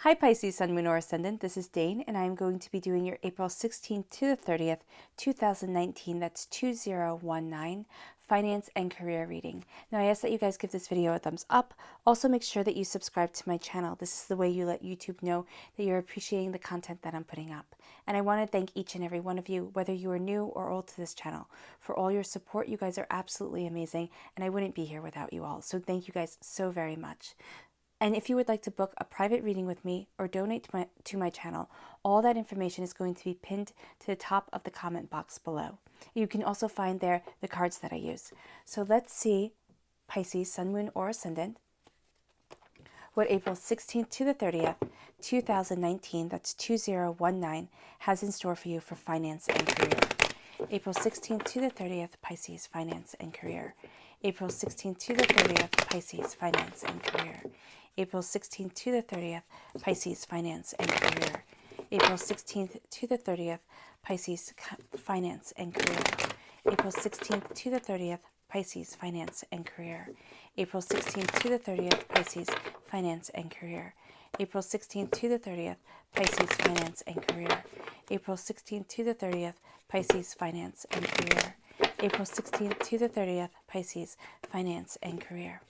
Hi Pisces, Sun, Moon, or Ascendant. This is Dane, and I'm going to be doing your April 16th to the 30th, 2019, that's 2019, finance and career reading. Now, I ask that you guys give this video a thumbs up. Also, make sure that you subscribe to my channel. This is the way you let YouTube know that you're appreciating the content that I'm putting up. And I want to thank each and every one of you, whether you are new or old to this channel, for all your support. You guys are absolutely amazing, and I wouldn't be here without you all. So thank you guys so very much. And if you would like to book a private reading with me or donate to my channel, all that information is going to be pinned to the top of the comment box below. You can also find there the cards that I use. So let's see, Pisces, Sun, Moon, or Ascendant, what April 16th to the 30th, 2019, that's 2019, has in store for you for finance and career. April 16th to the 30th, Pisces, finance and career. April 16th to the 30th, Pisces, finance and career. April 16th to the 30th, Pisces, finance and career. April 16th to the 30th, Pisces, finance and career. April 16th to the 30th, Pisces, finance and career. April 16th to the 30th, Pisces, finance and career. April 16th to the 30th, Pisces, finance and career. April 16th to the 30th, Pisces, finance and career. April 16th to the 30th, Pisces, finance and career.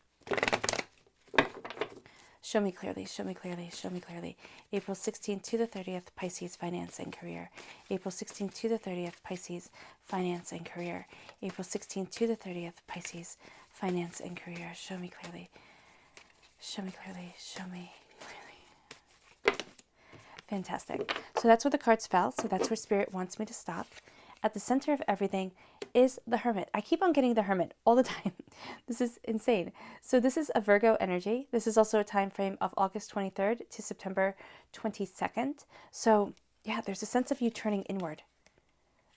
Show me clearly, show me clearly, show me clearly. April 16th to the 30th, Pisces, finance and career. April 16th to the 30th, Pisces, finance and career. April 16th to the 30th, Pisces, finance and career. Show me clearly, show me clearly, show me clearly. Fantastic. So that's where the cards fell. So that's where Spirit wants me to stop. At the center of everything is the Hermit. I keep on getting the Hermit all the time. This is insane. So this is a Virgo energy. This is also a time frame of August 23rd to September 22nd. So yeah, there's a sense of you turning inward.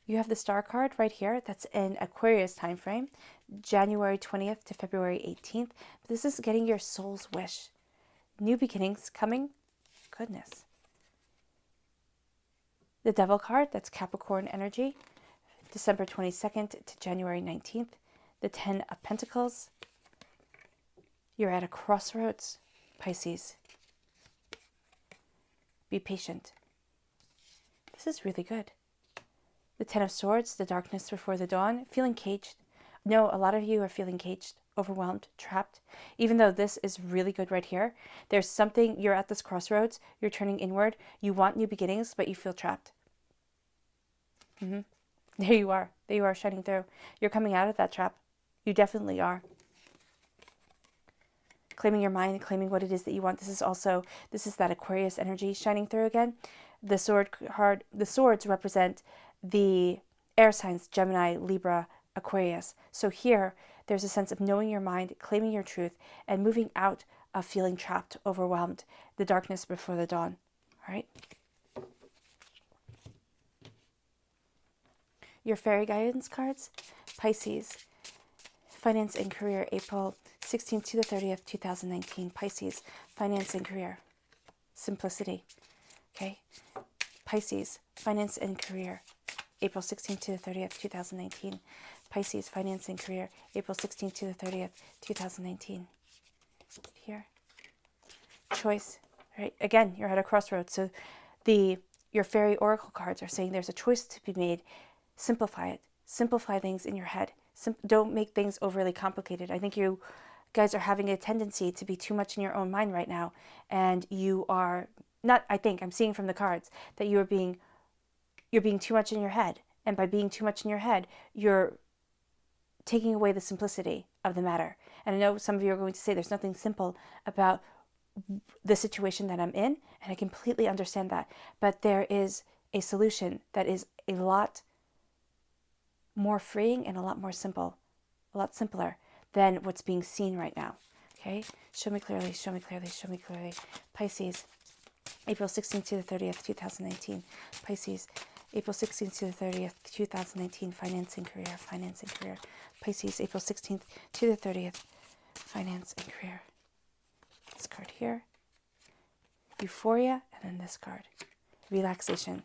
You have the Star card right here. That's in Aquarius time frame, January 20th to February 18th. This is getting your soul's wish. New beginnings coming. Goodness. The Devil card, that's Capricorn energy, December 22nd to January 19th. The 10 of Pentacles. You're at a crossroads, Pisces. Be patient. This is really good. The 10 of Swords, the darkness before the dawn, feeling caged. No, a lot of you are feeling caged, overwhelmed, trapped. Even though this is really good right here, there's something, you're at this crossroads, you're turning inward, you want new beginnings, but you feel trapped. There you are shining through. You're coming out of that trap. You definitely are. Claiming your mind, claiming what it is that you want. This is that Aquarius energy shining through again. The sword card, the swords represent the air signs, Gemini, Libra, Aquarius. So here, there's a sense of knowing your mind, claiming your truth, and moving out of feeling trapped, overwhelmed, the darkness before the dawn. All right? Your fairy guidance cards, Pisces, finance and career, April 16th to the 30th, 2019. Pisces, finance and career, simplicity. Okay? Pisces, finance and career, April 16th to the 30th, 2019. Pisces, finance and career, April 16th to the 30th, 2019. Here. Choice. Right? Again, you're at a crossroads. So your fairy oracle cards are saying there's a choice to be made. Simplify it. Simplify things in your head. Don't make things overly complicated. I think you guys are having a tendency to be too much in your own mind right now. And you are not, I think, I'm seeing from the cards that you're being too much in your head. And by being too much in your head, you're taking away the simplicity of the matter. And I know some of you are going to say there's nothing simple about the situation that I'm in. And I completely understand that. But there is a solution that is a lot more freeing and a lot more simple, a lot simpler than what's being seen right now. Okay? Show me clearly, show me clearly, show me clearly. Pisces, April 16th to the 30th, 2019. Pisces, April 16th to the 30th, 2019. Finance and career, finance and career. Pisces, April 16th to the 30th, finance and career. This card here, Euphoria, and then this card, relaxation.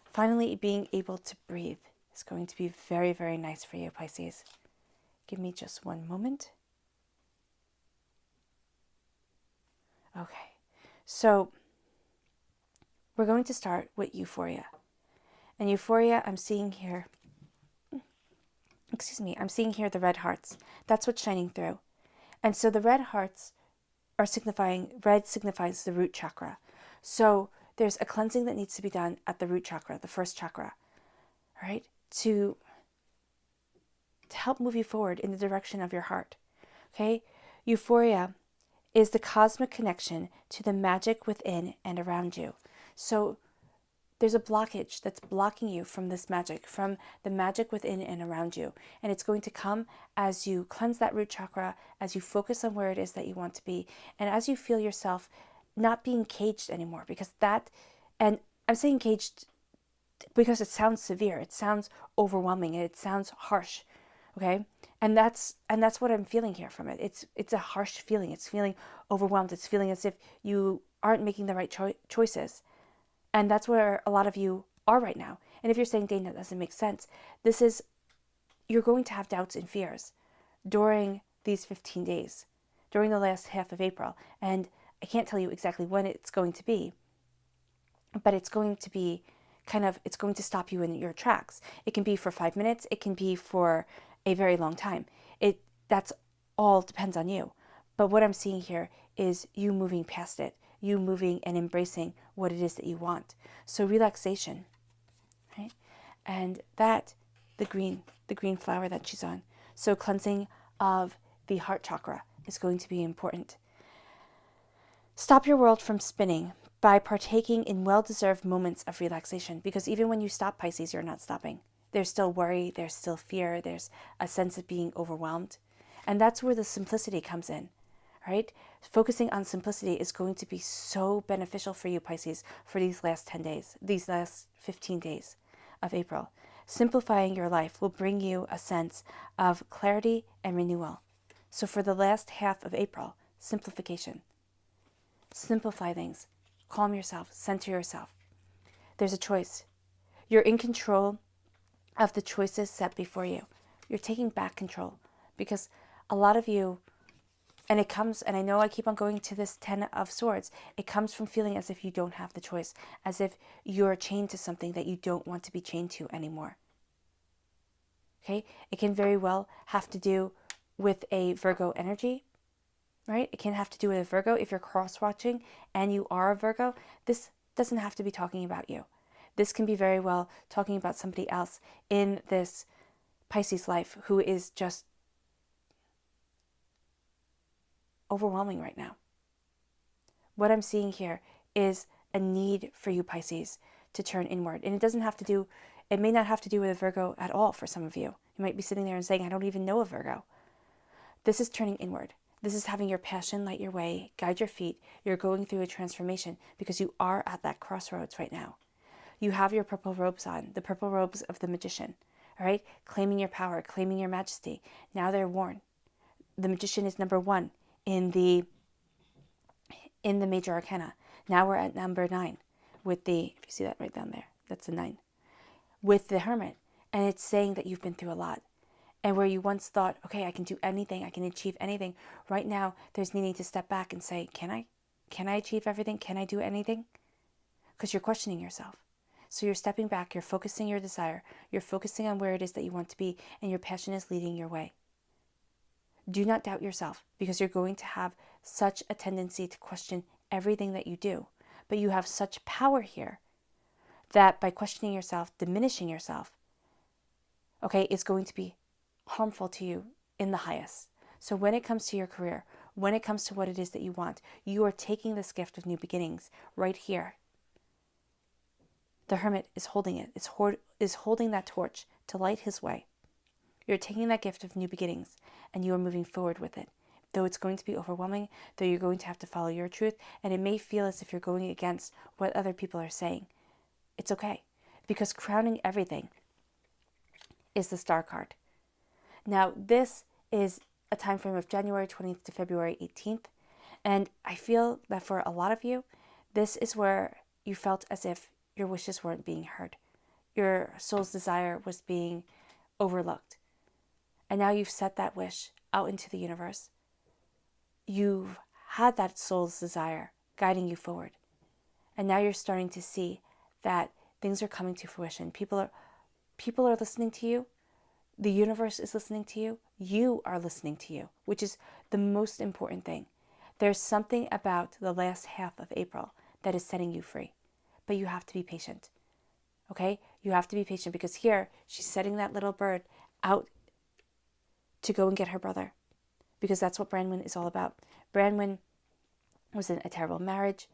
Finally, being able to breathe is going to be very, very nice for you, Pisces. Give me just one moment. Okay, so We're going to start with Euphoria. And Euphoria, I'm seeing here the red hearts. That's what's shining through. And so the red hearts red signifies the root chakra. So there's a cleansing that needs to be done at the root chakra, the first chakra, right? To help move you forward in the direction of your heart. Okay? Euphoria is the cosmic connection to the magic within and around you. So there's a blockage that's blocking you from this magic, from the magic within and around you. And it's going to come as you cleanse that root chakra, as you focus on where it is that you want to be, and as you feel yourself not being caged anymore. And I'm saying caged because it sounds severe, it sounds overwhelming, and it sounds harsh. Okay? And that's what I'm feeling here from it. It's a harsh feeling. It's feeling overwhelmed. It's feeling as if you aren't making the right choices. And that's where a lot of you are right now. And if you're saying, Dane, that doesn't make sense, you're going to have doubts and fears during these 15 days, during the last half of April. And I can't tell you exactly when it's going to be, but it's going to be it's going to stop you in your tracks. It can be for 5 minutes. It can be for a very long time. That's all depends on you. But what I'm seeing here is you moving past it, you moving and embracing what it is that you want. So relaxation, right? And that, the green flower that she's on. So cleansing of the heart chakra is going to be important. Stop your world from spinning by partaking in well-deserved moments of relaxation, because even when you stop, Pisces, you're not stopping. There's still worry, there's still fear, there's a sense of being overwhelmed. And that's where the simplicity comes in, right? Focusing on simplicity is going to be so beneficial for you, Pisces, for these last 10 days, these last 15 days of April. Simplifying your life will bring you a sense of clarity and renewal. So for the last half of April, simplification. Simplify things. Calm yourself. Center yourself. There's a choice. You're in control of the choices set before you. You're taking back control, because a lot of you, and I know I keep on going to this 10 of Swords, it comes from feeling as if you don't have the choice, as if you're chained to something that you don't want to be chained to anymore. Okay? It can very well have to do with a Virgo energy, right? It can have to do with a Virgo. If you're cross-watching and you are a Virgo, this doesn't have to be talking about you. This can be very well talking about somebody else in this Pisces life who is just overwhelming right now. What I'm seeing here is a need for you, Pisces, to turn inward. And it may not have to do with a Virgo at all for some of you. You might be sitting there and saying, I don't even know a Virgo. This is turning inward. This is having your passion light your way, guide your feet. You're going through a transformation because you are at that crossroads right now. You have your purple robes on, the purple robes of the magician, all right? Claiming your power, claiming your majesty. Now they're worn. The magician is number 1 in the major arcana. Now we're at number 9 with if you see that right down there, that's a 9, with the hermit. And it's saying that you've been through a lot. And where you once thought, okay, I can do anything, I can achieve anything, right now there's needing to step back and say, can I? Can I achieve everything? Can I do anything? Because you're questioning yourself. So you're stepping back, you're focusing your desire, you're focusing on where it is that you want to be, and your passion is leading your way. Do not doubt yourself, because you're going to have such a tendency to question everything that you do. But you have such power here that by questioning yourself, diminishing yourself, okay, it's going to be harmful to you in the highest. So when it comes to your career, when it comes to what it is that you want, you are taking this gift of new beginnings right here. The hermit is holding it, is holding that torch to light his way. You're taking that gift of new beginnings and you are moving forward with it. Though it's going to be overwhelming, though you're going to have to follow your truth, and it may feel as if you're going against what other people are saying. It's okay, because crowning everything is the Star card. Now, this is a time frame of January 20th to February 18th, and I feel that for a lot of you, this is where you felt as if your wishes weren't being heard. Your soul's desire was being overlooked. And now you've set that wish out into the universe. You've had that soul's desire guiding you forward. And now you're starting to see that things are coming to fruition. People are listening to you. The universe is listening to you. You are listening to you, which is the most important thing. There's something about the last half of April that is setting you free, but you have to be patient. Okay? You have to be patient because here she's setting that little bird out to go and get her brother, because that's what Branwen is all about. Branwen was in a terrible marriage.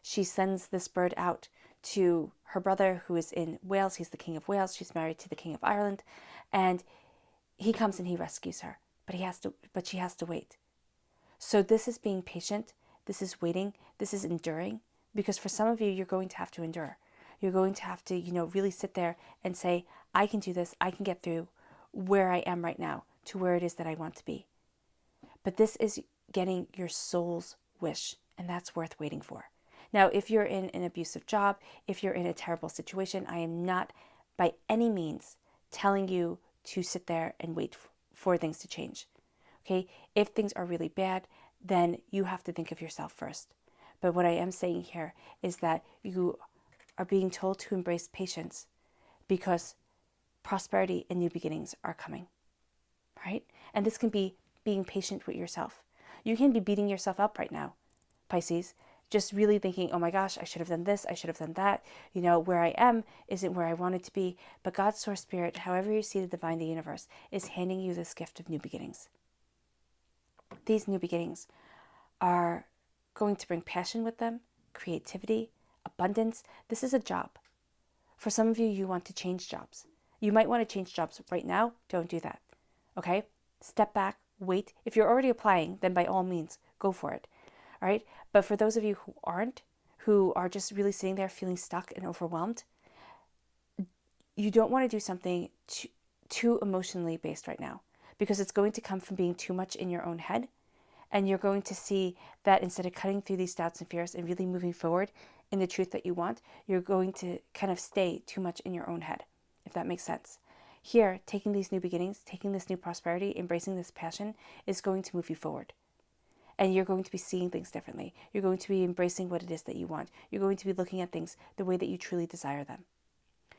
She sends this bird out to her brother, who is in Wales. He's the King of Wales. She's married to the King of Ireland, and he comes and he rescues her. But she has to wait. So this is being patient. This is waiting. This is enduring, because for some of you, you're going to have to endure. You're going to have to, really sit there and say, I can do this. I can get through where I am right now to where it is that I want to be. But this is getting your soul's wish, and that's worth waiting for. Now, if you're in an abusive job, if you're in a terrible situation, I am not by any means telling you to sit there and wait for things to change. Okay? If things are really bad, then you have to think of yourself first. But what I am saying here is that you are being told to embrace patience, because prosperity and new beginnings are coming. Right? And this can be being patient with yourself. You can be beating yourself up right now, Pisces, just really thinking, oh my gosh, I should have done this, I should have done that. Where I am isn't where I wanted to be. But God's source spirit, however you see the divine, the universe, is handing you this gift of new beginnings. These new beginnings are going to bring passion with them, creativity, abundance. This is a job. For some of you, you want to change jobs. You might want to change jobs right now. Don't do that. Okay? Step back, wait. If you're already applying, then by all means, go for it. All right? But for those of you who aren't, who are just really sitting there feeling stuck and overwhelmed, you don't want to do something too emotionally based right now, because it's going to come from being too much in your own head. And you're going to see that instead of cutting through these doubts and fears and really moving forward in the truth that you want, you're going to kind of stay too much in your own head, if that makes sense. Here, taking these new beginnings, taking this new prosperity, embracing this passion is going to move you forward. And you're going to be seeing things differently. You're going to be embracing what it is that you want. You're going to be looking at things the way that you truly desire them.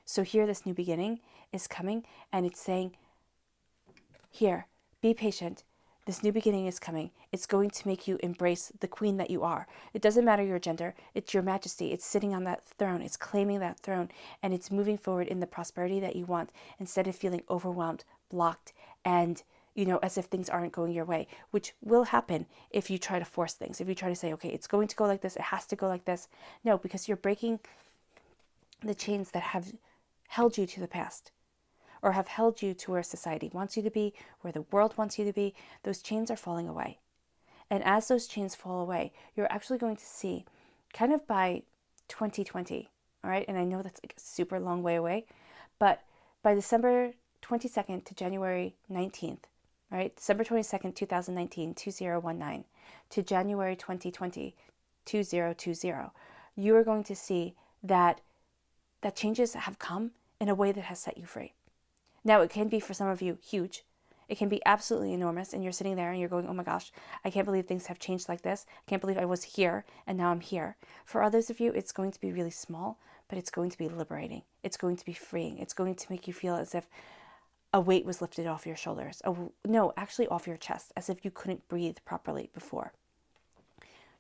So here, this new beginning is coming, and it's saying, here, be patient. This new beginning is coming. It's going to make you embrace the queen that you are. It doesn't matter your gender. It's your majesty. It's sitting on that throne. It's claiming that throne, and it's moving forward in the prosperity that you want, instead of feeling overwhelmed, blocked, and as if things aren't going your way, which will happen if you try to force things. If you try to say, okay, it's going to go like this, it has to go like this. No, because you're breaking the chains that have held you to the past, or have held you to where society wants you to be, where the world wants you to be. Those chains are falling away. And as those chains fall away, you're actually going to see, kind of by 2020, all right? And I know that's like a super long way away, but by December 22nd to January 19th, right? December 22nd, 2019, 2019, to January 2020, 2020, you are going to see that changes have come in a way that has set you free. Now, it can be, for some of you, huge. It can be absolutely enormous, and you're sitting there and you're going, oh my gosh, I can't believe things have changed like this. I can't believe I was here and now I'm here. For others of you, it's going to be really small, but it's going to be liberating. It's going to be freeing. It's going to make you feel as if a weight was lifted off your shoulders. No, actually off your chest, as if you couldn't breathe properly before.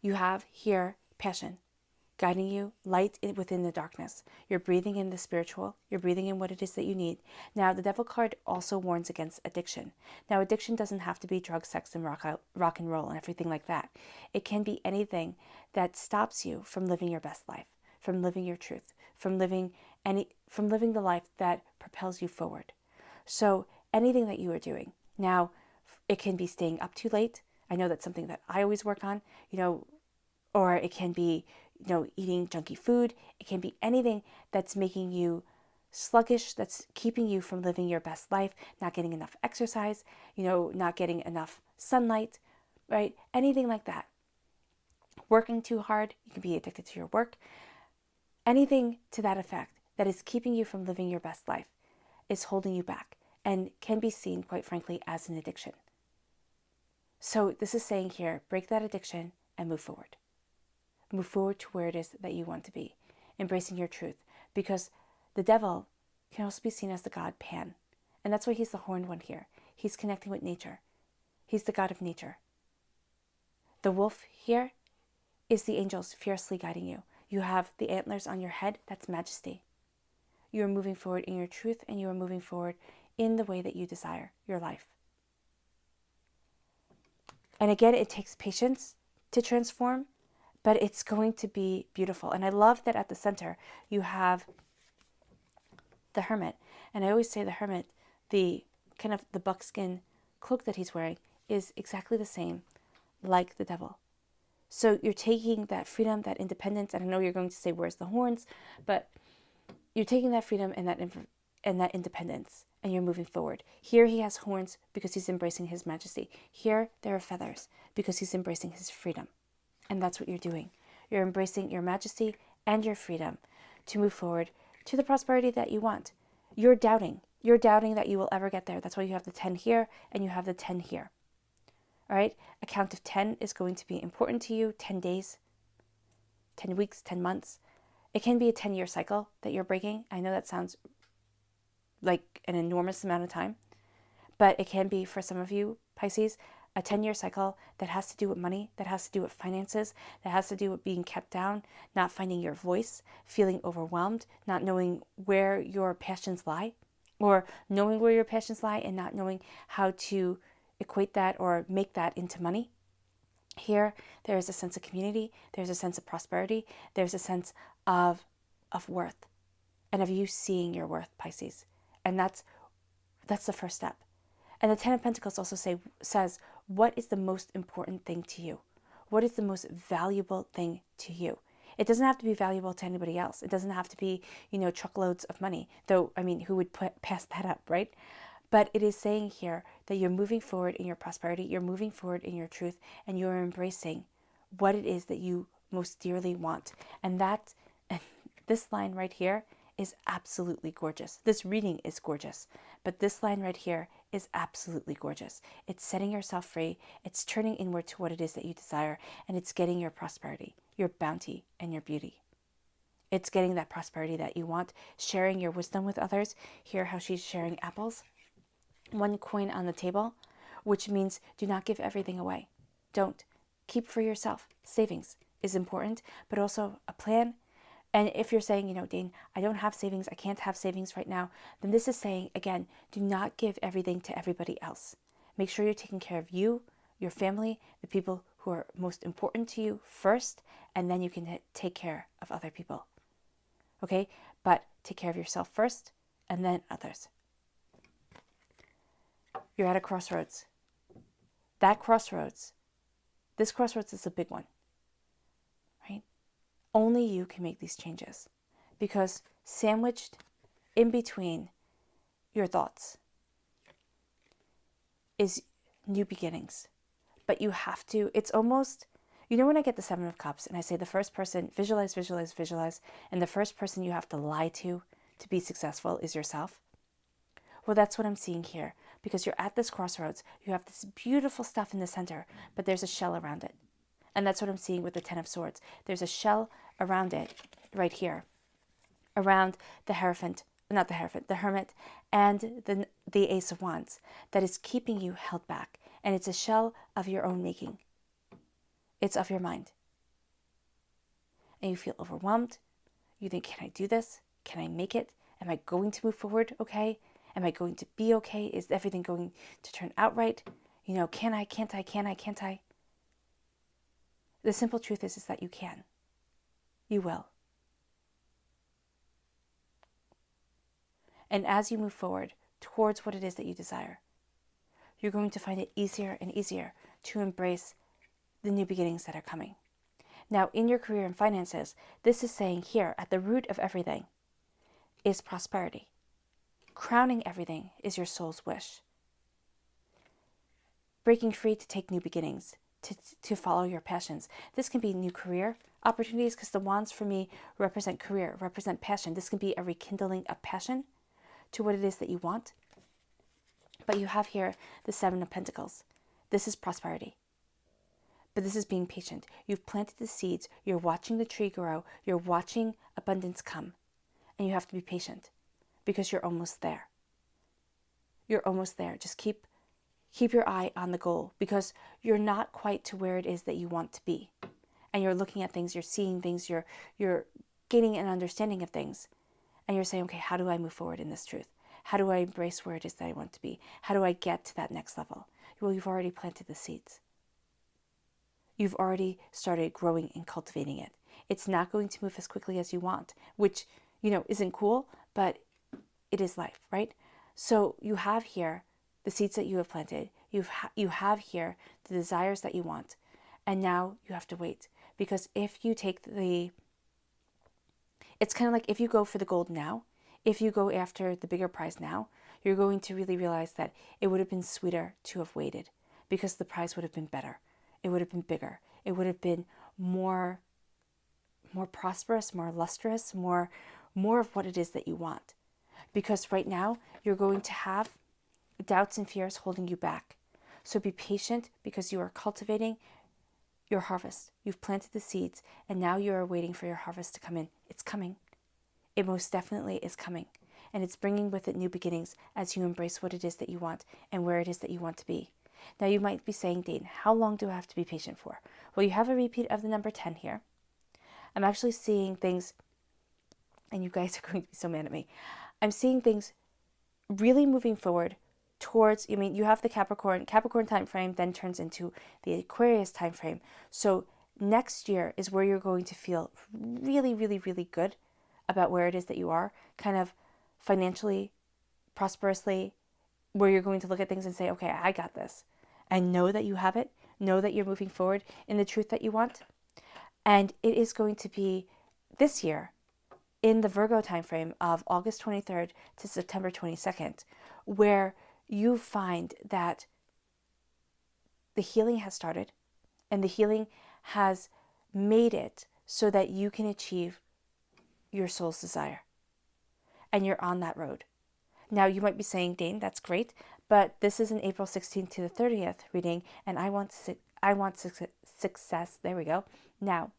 You have here passion guiding you, light within the darkness. You're breathing in the spiritual. You're breathing in what it is that you need. Now, the Devil card also warns against addiction. Now, addiction doesn't have to be drugs, sex, and rock and roll and everything like that. It can be anything that stops you from living your best life, from living your truth, from living the life that propels you forward. So anything that you are doing. Now, it can be staying up too late. I know that's something that I always work on, or it can be, eating junky food. It can be anything that's making you sluggish, that's keeping you from living your best life, not getting enough exercise, not getting enough sunlight, right? Anything like that. Working too hard, you can be addicted to your work. Anything to that effect that is keeping you from living your best life is holding you back and can be seen, quite frankly, as an addiction. So this is saying here, break that addiction and move forward. move forward to where it is that you want to be, embracing your truth. Because the devil can also be seen as the god Pan. And that's why he's the horned one here. He's connecting with nature. He's the god of nature. The wolf here is the angels fiercely guiding you. You have the antlers on your head. That's majesty. You are moving forward in your truth, and you are moving forward in the way that you desire your life. And again, it takes patience to transform, but it's going to be beautiful. And I love that at the center you have the hermit. And I always say the hermit, the kind of the buckskin cloak that he's wearing, is exactly the same like the devil. So you're taking that freedom, that independence, and I know you're going to say, where's the horns? But you're taking that freedom and that independence, and you're moving forward. Here he has horns because he's embracing his majesty. Here there are feathers because he's embracing his freedom. And that's what you're doing. You're embracing your majesty and your freedom to move forward to the prosperity that you want. You're doubting. You're doubting that you will ever get there. That's why you have the 10 here and you have the 10 here. All right? A count of 10 is going to be important to you. 10 days, 10 weeks, 10 months. It can be a 10-year cycle that you're breaking. I know that sounds like an enormous amount of time, but it can be, for some of you, Pisces, a 10-year cycle that has to do with money, that has to do with finances, that has to do with being kept down, not finding your voice, feeling overwhelmed, not knowing where your passions lie, or knowing where your passions lie and not knowing how to equate that or make that into money. Here, there is a sense of community, there's a sense of prosperity, there's a sense of worth, and of you seeing your worth, Pisces. And that's the first step. And the 10 of Pentacles also says, what is the most important thing to you? What is the most valuable thing to you? It doesn't have to be valuable to anybody else. It doesn't have to be, truckloads of money. Though, I mean, who would pass that up, right? But it is saying here that you're moving forward in your prosperity, you're moving forward in your truth, and you're embracing what it is that you most dearly want. And this line right here is absolutely gorgeous. This reading is gorgeous, but this line right here is absolutely gorgeous. It's setting yourself free. It's turning inward to what it is that you desire, and it's getting your prosperity, your bounty, and your beauty. It's getting that prosperity that you want, sharing your wisdom with others. Hear how she's sharing apples. One coin on the table, which means do not give everything away. Don't. Keep for yourself. Savings is important, but also a plan. And if you're saying, Dane, I don't have savings, I can't have savings right now, then this is saying, again, do not give everything to everybody else. Make sure you're taking care of you, your family, the people who are most important to you first, and then you can take care of other people. Okay? But take care of yourself first, and then others. You're at a crossroads. This crossroads is a big one, right? Only you can make these changes, because sandwiched in between your thoughts is new beginnings. But you have to, it's almost, when I get the 7 of Cups and I say the first person, visualize, and the first person you have to lie to be successful is yourself. Well, that's what I'm seeing here, because you're at this crossroads. You have this beautiful stuff in the center, but there's a shell around it. And that's what I'm seeing with the 10 of Swords. There's a shell around it right here, around the Hermit and the Ace of Wands that is keeping you held back. And it's a shell of your own making. It's of your mind. And you feel overwhelmed. You think, can I do this? Can I make it? Am I going to move forward okay? Am I going to be okay? Is everything going to turn out right? Can I, can't I? The simple truth is that you can. You will. And as you move forward towards what it is that you desire, you're going to find it easier and easier to embrace the new beginnings that are coming. Now, in your career and finances, this is saying here, at the root of everything is prosperity. Crowning everything is your soul's wish. Breaking free to take new beginnings, to follow your passions. This can be new career opportunities, because the wands for me represent career, represent passion. This can be a rekindling of passion to what it is that you want. But you have here the 7 of Pentacles. This is prosperity. But this is being patient. You've planted the seeds. You're watching the tree grow. You're watching abundance come. And you have to be patient because you're almost there. You're almost there. Just keep your eye on the goal because you're not quite to where it is that you want to be. And you're looking at things, you're seeing things, you're gaining an understanding of things. And you're saying, okay, how do I move forward in this truth? How do I embrace where it is that I want to be? How do I get to that next level? Well, you've already planted the seeds. You've already started growing and cultivating it. It's not going to move as quickly as you want, which, isn't cool, but it is life, right? So you have here the seeds that you have planted. You have here the desires that you want. And now you have to wait. Because if you take it's kind of like if you go for the gold now, if you go after the bigger prize now, you're going to really realize that it would have been sweeter to have waited because the prize would have been better. It would have been bigger. It would have been more prosperous, more lustrous, more of what it is that you want. Because right now, you're going to have doubts and fears holding you back. So be patient because you are cultivating your harvest. You've planted the seeds and now you are waiting for your harvest to come in. It's coming. It most definitely is coming. And it's bringing with it new beginnings as you embrace what it is that you want and where it is that you want to be. Now you might be saying, Dane, how long do I have to be patient for? Well, you have a repeat of the number 10 here. I'm actually seeing things, and you guys are going to be so mad at me. I'm seeing things really moving forward towards, you have the Capricorn time frame then turns into the Aquarius time frame. So next year is where you're going to feel really, really, really good about where it is that you are, kind of financially, prosperously, where you're going to look at things and say, okay, I got this. And know that you have it. Know that you're moving forward in the truth that you want. And it is going to be this year in the Virgo time frame of August 23rd to September 22nd, where you find that the healing has started and the healing has made it so that you can achieve your soul's desire. And you're on that road. Now, you might be saying, Dane, that's great, but this is an April 16th to the 30th reading, and I want success. There we go. Now,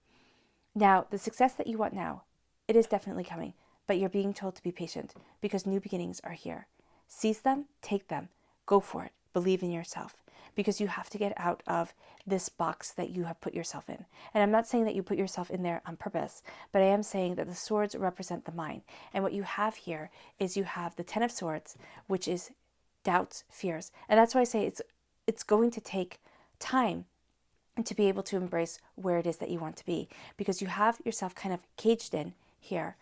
the success that you want now, it is definitely coming, but you're being told to be patient because new beginnings are here. Seize them, take them, go for it, believe in yourself, because you have to get out of this box that you have put yourself in. And I'm not saying that you put yourself in there on purpose, but I am saying that the swords represent the mind. And what you have here is you have the 10 of Swords, which is doubts, fears. And that's why I say it's going to take time to be able to embrace where it is that you want to be, because you have yourself kind of caged in here.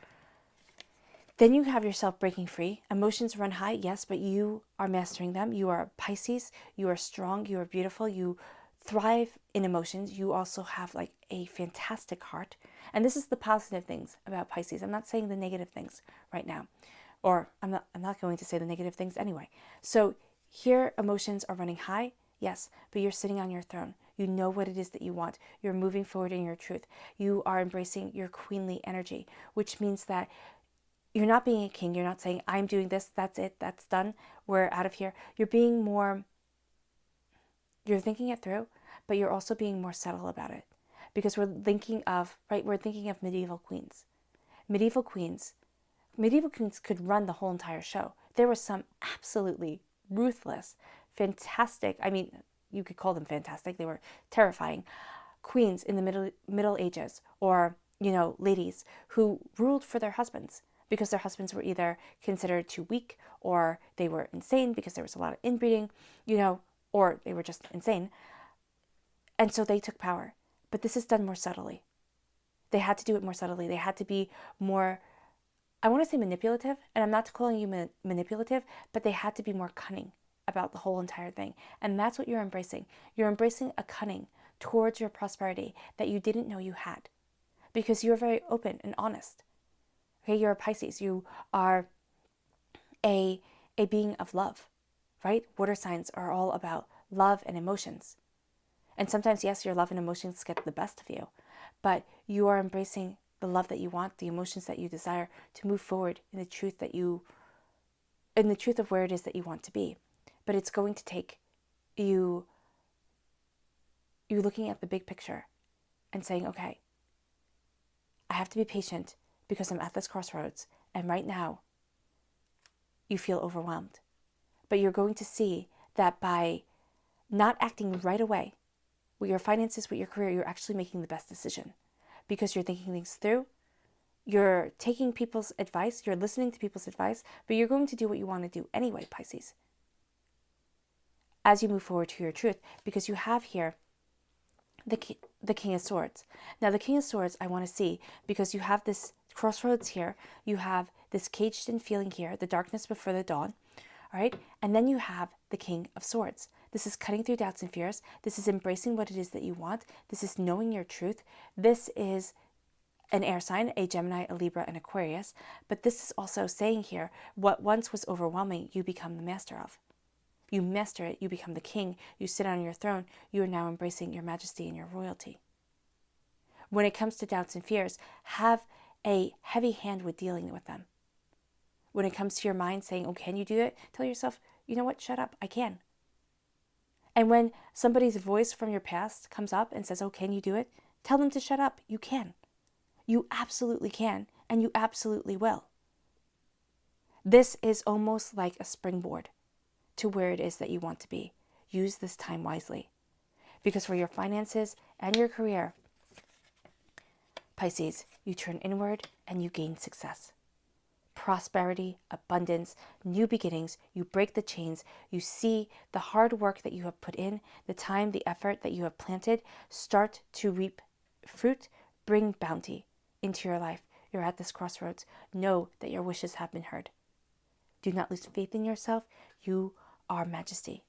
Then you have yourself breaking free. Emotions run high, yes, but you are mastering them. You are Pisces. You are strong. You are beautiful. You thrive in emotions. You also have like a fantastic heart. And this is the positive things about Pisces. I'm not saying the negative things right now, or I'm not going to say the negative things anyway. So here emotions are running high, yes, but you're sitting on your throne. You know what it is that you want. You're moving forward in your truth. You are embracing your queenly energy, which means that you're not being a king. You're not saying, I'm doing this, that's it, that's done, we're out of here. You're being more, you're thinking it through, but you're also being more subtle about it. Because we're thinking of medieval queens. Medieval queens could run the whole entire show. There were some absolutely ruthless, fantastic, you could call them fantastic, they were terrifying, queens in the Middle Ages, or, ladies who ruled for their husbands, because their husbands were either considered too weak, or they were insane because there was a lot of inbreeding, or they were just insane. And so they took power. But this is done more subtly. They had to do it more subtly. They had to be more, I want to say manipulative, and I'm not calling you manipulative, but they had to be more cunning about the whole entire thing. And that's what you're embracing. You're embracing a cunning towards your prosperity that you didn't know you had, because you're very open and honest. Okay, you're a Pisces. You are a being of love, right? Water signs are all about love and emotions. And sometimes, yes, your love and emotions get the best of you, but you are embracing the love that you want, the emotions that you desire to move forward in the truth of where it is that you want to be. But it's going to take you You're looking at the big picture and saying, okay, I have to be patient because I'm at this crossroads. And right now, you feel overwhelmed. But you're going to see that by not acting right away with your finances, with your career, you're actually making the best decision because you're thinking things through. You're taking people's advice. You're listening to people's advice, but you're going to do what you want to do anyway, Pisces, as you move forward to your truth, because you have here the King of Swords. Now, the King of Swords, I want to see because you have this crossroads here. You have this caged-in feeling here, the darkness before the dawn. All right. And then you have the King of Swords. This is cutting through doubts and fears. This is embracing what it is that you want. This is knowing your truth. This is an air sign, a Gemini, a Libra, an Aquarius. But this is also saying here, what once was overwhelming, you become the master of. You master it. You become the king. You sit on your throne. You are now embracing your majesty and your royalty. When it comes to doubts and fears, have a heavy hand with dealing with them. When it comes to your mind saying, oh, can you do it? Tell yourself, you know what? Shut up. I can. And when somebody's voice from your past comes up and says, oh, can you do it? Tell them to shut up. You can. You absolutely can. And you absolutely will. This is almost like a springboard to where it is that you want to be. Use this time wisely. Because for your finances and your career, Pisces, you turn inward and you gain success. Prosperity, abundance, new beginnings. You break the chains. You see the hard work that you have put in, the time, the effort that you have planted start to reap fruit, bring bounty into your life. You're at this crossroads. Know that your wishes have been heard. Do not lose faith in yourself. You are majesty.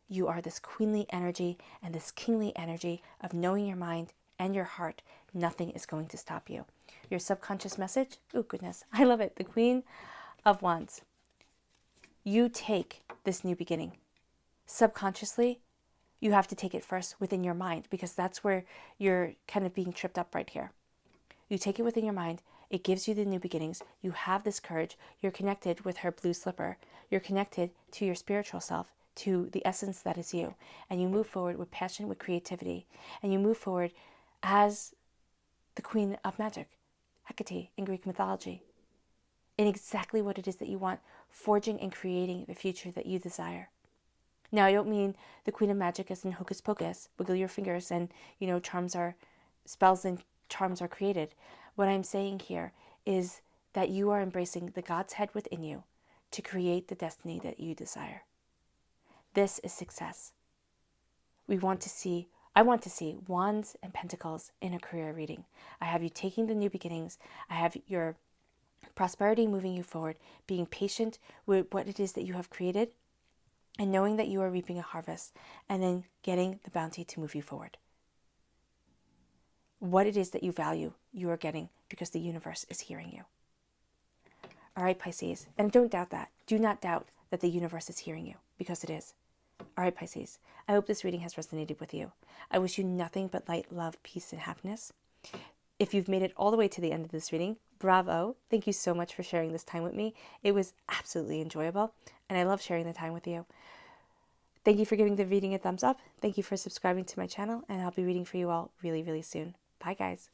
You are this queenly energy and this kingly energy of knowing your mind and your heart. Nothing is going to stop you. Your subconscious message, oh goodness, I love it. The Queen of Wands. You take this new beginning. Subconsciously, you have to take it first within your mind because that's where you're kind of being tripped up right here. You take it within your mind. It gives you the new beginnings. You have this courage. You're connected with her blue slipper. You're connected to your spiritual self, to the essence that is you. And you move forward with passion, with creativity. And you move forward as the Queen of Magic, Hecate in Greek mythology, in exactly what it is that you want, forging and creating the future that you desire. Now, I don't mean the Queen of Magic as in hocus pocus, wiggle your fingers and, spells and charms are created. What I'm saying here is that you are embracing the God's head within you to create the destiny that you desire. This is success. I want to see Wands and Pentacles in a career reading. I have you taking the new beginnings. I have your prosperity moving you forward, being patient with what it is that you have created, and knowing that you are reaping a harvest, and then getting the bounty to move you forward. What it is that you value, you are getting because the universe is hearing you. All right, Pisces. And don't doubt that. Do not doubt that the universe is hearing you because it is. All right, Pisces. I hope this reading has resonated with you. I wish you nothing but light, love, peace, and happiness. If you've made it all the way to the end of this reading, bravo. Thank you so much for sharing this time with me. It was absolutely enjoyable, and I love sharing the time with you. Thank you for giving the reading a thumbs up. Thank you for subscribing to my channel, and I'll be reading for you all really, really soon. Bye, guys.